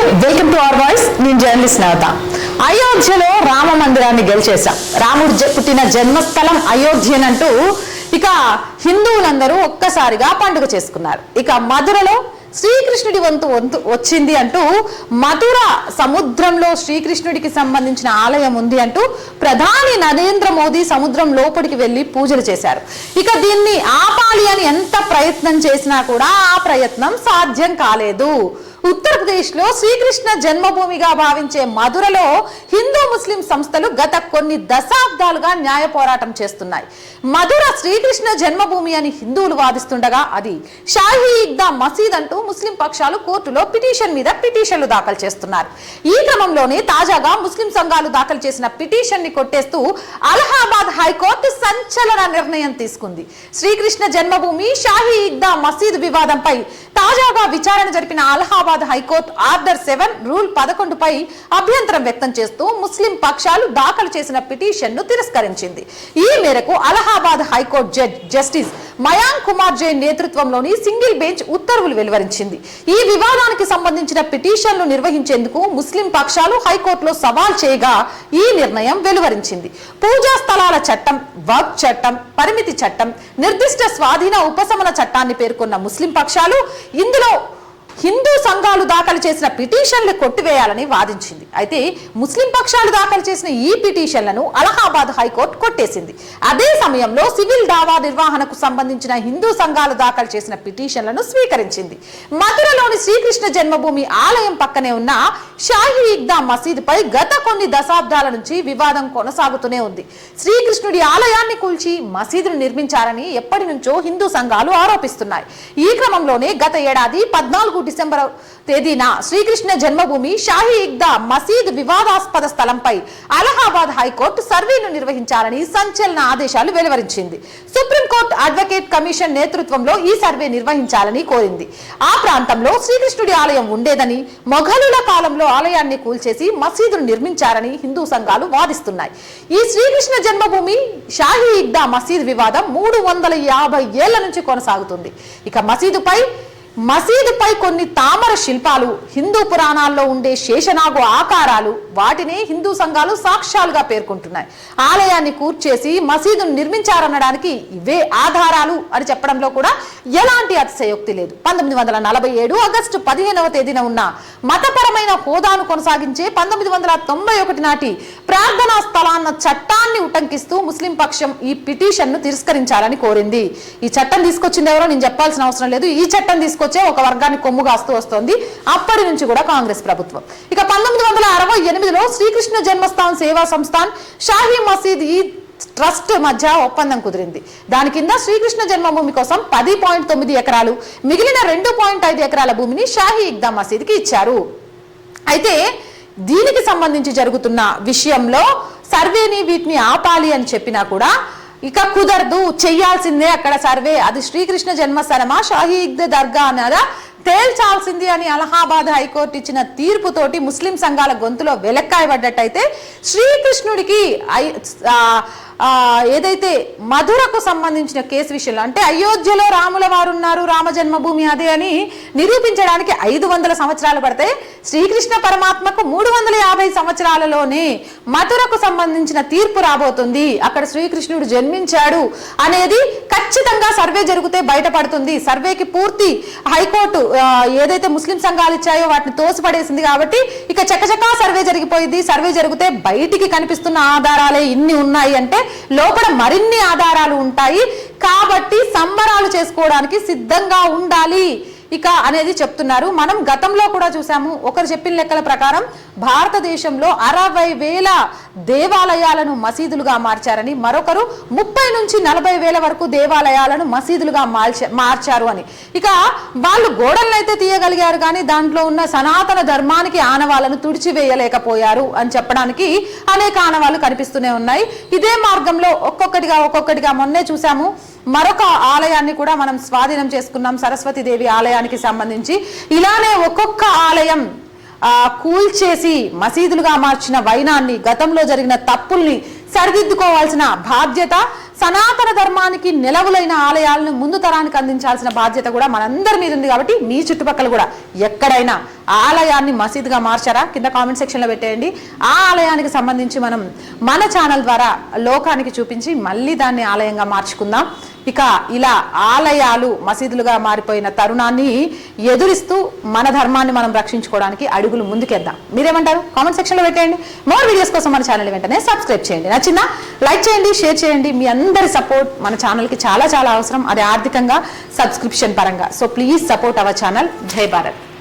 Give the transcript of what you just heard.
Welcome to our voice. నేను journalist నవత. అయోధ్యలో రామ మందిరాన్ని గెలిచేశాం. రాముడు పుట్టిన జన్మస్థలం అయోధ్యనంటూ ఇక హిందువులందరూ ఒక్కసారిగా పండుగ చేసుకున్నారు. ఇక మధురలో శ్రీకృష్ణుడి వంతు వచ్చింది అంటూ మధుర సముద్రంలో శ్రీకృష్ణుడికి సంబంధించిన ఆలయం ఉంది అంటూ ప్రధాని నరేంద్ర మోదీ సముద్రం లోపలికి వెళ్లి పూజలు చేశారు. ఇక దీన్ని ఆపాలి అని ఎంత ప్రయత్నం చేసినా కూడా ఆ ప్రయత్నం సాధ్యం కాలేదు. ఉత్తరప్రదేశ్ లో శ్రీకృష్ణ జన్మభూమిగా భావించే మధురలో హిందూ ముస్లిం సంస్థలు గత కొన్ని దశాబ్దాలుగా న్యాయ పోరాటం చేస్తున్నాయి. మధుర శ్రీకృష్ణ జన్మభూమి అని హిందువులు వాదిస్తుండగా అది షాహీ ఈద్గా మసీద్ అంటూ ముస్లిం పక్షాలు కోర్టులో పిటిషన్ మీద పిటిషన్లు దాఖలు చేస్తున్నారు. ఈ క్రమంలోనే తాజాగా ముస్లిం సంఘాలు దాఖలు చేసిన పిటిషన్ ని కొట్టేస్తూ అలహాబాద్ హైకోర్టు సంచలన నిర్ణయం తీసుకుంది. శ్రీకృష్ణ జన్మభూమి షాహీ ఈద్గా మసీద్ వివాదంపై తాజాగా విచారణ జరిపిన అలహాబాద్ హైకోర్టు ఆర్డర్ 7 రూల్ 11 పై అభ్యంతరం వ్యక్తం చేస్తూ ముస్లిం పక్షాలు దాఖలు చేసిన పిటిషన్ ను తిరస్కరించింది. ఈ మేరకు అలహాబాద్ హైకోర్టు జస్టిస్ మయాంక్ కుమార్ జైన్ నేతృత్వంలోని సింగిల్ బెంచ్ ఉత్తర్వులు వెలువరించింది. ఈ వివాదానికి సంబంధించిన పిటిషన్లు నిర్వహించేందుకు ముస్లిం పక్షాలు హైకోర్టులో సవాల్ చేయగా ఈ నిర్ణయం వెలువరించింది. పూజా స్థలాల చట్టం, వక్ఫ్ చట్టం, పరిమితి చట్టం, నిర్దిష్ట స్వాధీన ఉపశమన చట్టాన్ని పేర్కొన్న ముస్లిం పక్షాలు ఇందులో హిందూ సంఘాలు దాఖలు చేసిన పిటిషన్లు కొట్టివేయాలని వాదించింది. అయితే ముస్లిం పక్షాలు దాఖలు చేసిన ఈ పిటిషన్లను అలహాబాద్ హైకోర్టు కొట్టేసింది. అదే సమయంలో సివిల్ దావా నిర్వహణకు సంబంధించిన హిందూ సంఘాలు దాఖలు చేసిన పిటిషన్లను స్వీకరించింది. మధురలోని శ్రీకృష్ణ జన్మభూమి ఆలయం పక్కనే ఉన్న షాహీ ఈద్గా మసీదుపై గత కొన్ని దశాబ్దాల నుంచి వివాదం కొనసాగుతూనే ఉంది. శ్రీకృష్ణుడి ఆలయాన్ని కూల్చి మసీదును నిర్మించారని ఎప్పటి నుంచో హిందూ సంఘాలు ఆరోపిస్తున్నాయి. ఈ క్రమంలోనే గత ఏడాది 14 డిసెంబర్ తేదీన శ్రీకృష్ణ జన్మభూమి షాహీ ఈద్గా మసీద్ వివాదాస్పద స్థలంపై అలహాబాద్ హైకోర్టు సర్వేను నిర్వహించాలని సంచలన ఆదేశాలు వెలువరించింది. సుప్రీంకోర్టు అడ్వకేట్ కమిషన్ నేతృత్వంలో ఈ సర్వే నిర్వహించాలని కోరింది. ఆ ప్రాంతంలో శ్రీకృష్ణుడి ఆలయం ఉండేదని, మొఘలుల కాలంలో ఆలయాన్ని కూల్చేసి మసీదును నిర్మించారని హిందూ సంఘాలు వాదిస్తున్నాయి. ఈ శ్రీకృష్ణ జన్మభూమి షాహీ ఈద్గా మసీద్ వివాదం 350 ఏళ్ల నుంచి కొనసాగుతుంది. ఇక మసీదుపై కొన్ని తామర శిల్పాలు, హిందూ పురాణాల్లో ఉండే శేషనాగు ఆకారాలు, వాటినే హిందూ సంఘాలు సాక్ష్యాలుగా పేర్కొంటున్నాయి. ఆలయాన్ని కూర్చేసి మసీదును నిర్మించారనడానికి ఇవే ఆధారాలు అని చెప్పడంలో కూడా ఎలాంటి అతిశయోక్తి లేదు. 1947 ఆగస్టు 15వ తేదీన ఉన్న మతపరమైన హోదాను కొనసాగించే 1991 నాటి ప్రార్థనా స్థలాన్న చట్టాన్ని ఉటంకిస్తూ ముస్లిం పక్షం ఈ పిటిషన్ ను తిరస్కరించాలని కోరింది. ఈ చట్టం తీసుకొచ్చింది ఎవరో నేను చెప్పాల్సిన అవసరం లేదు. ఈ చట్టం తీసుకొచ్చే ఒక వర్గాన్ని కొమ్ము కాస్తూ వస్తోంది అప్పటి నుంచి కూడా కాంగ్రెస్ ప్రభుత్వం. ఇక 1968లో శ్రీకృష్ణ జన్మస్థాన్ సేవా సంస్థాన్ షాహీ మసీద్ ఈ ట్రస్ట్ మధ్య ఒప్పందం కుదిరింది. దాని కింద శ్రీకృష్ణ జన్మభూమి కోసం 10.9 ఎకరాలు, మిగిలిన 2.5 ఎకరాల భూమిని షాహీ ఈద్గా మసీద్కి ఇచ్చారు. అయితే దీనికి సంబంధించి జరుగుతున్న విషయంలో సర్వేని వీటిని ఆపాలి అని చెప్పినా కూడా ఇక కుదరదు, చెయ్యాల్సిందే అక్కడ సర్వే. అది శ్రీకృష్ణ జన్మస్థలమా షాహీ ఈద్గా దర్గా అన్నదా తేల్చాల్సింది అని అలహాబాద్ హైకోర్టు ఇచ్చిన తీర్పుతోటి ముస్లిం సంఘాల గొంతులో వెలక్కాయబడ్డట్టయితే శ్రీకృష్ణుడికి ఏదైతే మధురకు సంబంధించిన కేసు విషయంలో, అంటే అయోధ్యలో రాముల వారు ఉన్నారు, రామ జన్మభూమి అదే అని నిరూపించడానికి 500 సంవత్సరాలు పడతాయి. శ్రీకృష్ణ పరమాత్మకు 350 సంవత్సరాలలోనే మధురకు సంబంధించిన తీర్పు రాబోతుంది. అక్కడ శ్రీకృష్ణుడు జన్మించాడు అనేది ఖచ్చితంగా సర్వే జరిగితే బయటపడుతుంది. సర్వేకి పూర్తి హైకోర్టు ఏదైతే ముస్లిం సంఘాలు ఇచ్చాయో వాటిని తోసిపడేసింది కాబట్టి ఇక చకచకా సర్వే జరిగిపోయింది. సర్వే జరిగితే బయటికి కనిపిస్తున్న ఆధారాలే ఇన్ని ఉన్నాయి అంటే లోపల మరిన్ని ఆధారాలు ఉంటాయి. కాబట్టి సంబరాలు చేసుకోవడానికి సిద్ధంగా ఉండాలి ఇక అనేది చెప్తున్నారు. మనం గతంలో కూడా చూసాము. ఒకరు చెప్పిన లెక్కల ప్రకారం భారతదేశంలో 60,000 దేవాలయాలను మసీదులుగా మార్చారని, మరొకరు 30 నుంచి 40,000 వరకు దేవాలయాలను మసీదులుగా మార్చారు అని. ఇక వాళ్ళు గోడలను అయితే తీయగలిగారు కానీ దాంట్లో ఉన్న సనాతన ధర్మానికి ఆనవాళ్లను తుడిచివేయలేకపోయారు అని చెప్పడానికి అనేక ఆనవాళ్లు కనిపిస్తూనే ఉన్నాయి. ఇదే మార్గంలో ఒక్కొక్కటిగా మొన్నే చూసాము. మరొక ఆలయాన్ని కూడా మనం స్వాధీనం చేసుకున్నాం, సరస్వతీదేవి ఆలయానికి సంబంధించి. ఇలానే ఒక్కొక్క ఆలయం కూల్చేసి మసీదులుగా మార్చిన వైనాన్ని, గతంలో జరిగిన తప్పుల్ని సరిదిద్దుకోవాల్సిన బాధ్యత, సనాతన ధర్మానికి నిలవులైన ఆలయాలను ముందు తరానికి అందించాల్సిన బాధ్యత కూడా మనందరి మీద ఉంది. కాబట్టి మీ చుట్టుపక్కల కూడా ఎక్కడైనా ఆలయాన్ని మసీదుగా మార్చారా? కింద కామెంట్ సెక్షన్లో పెట్టేయండి. ఆ ఆలయానికి సంబంధించి మనం మన ఛానల్ ద్వారా లోకానికి చూపించి మళ్ళీ దాన్ని ఆలయంగా మార్చుకుందాం. ఇక ఇలా ఆలయాలు మసీదులుగా మారిపోయిన తరుణాన్ని ఎదురిస్తూ మన ధర్మాన్ని మనం రక్షించుకోవడానికి అడుగులు ముందుకేద్దాం. మీరేమంటారు? కామెంట్ సెక్షన్లో పెట్టేయండి. మోర్ వీడియోస్ కోసం మన ఛానల్ వెంటనే సబ్స్క్రైబ్ చేయండి. నచ్చిందా? లైక్ చేయండి, షేర్ చేయండి. మీ అందరి సపోర్ట్ మన ఛానల్కి చాలా చాలా అవసరం, అది ఆర్థికంగా, సబ్స్క్రిప్షన్ పరంగా. So please support our channel. జై భారత్.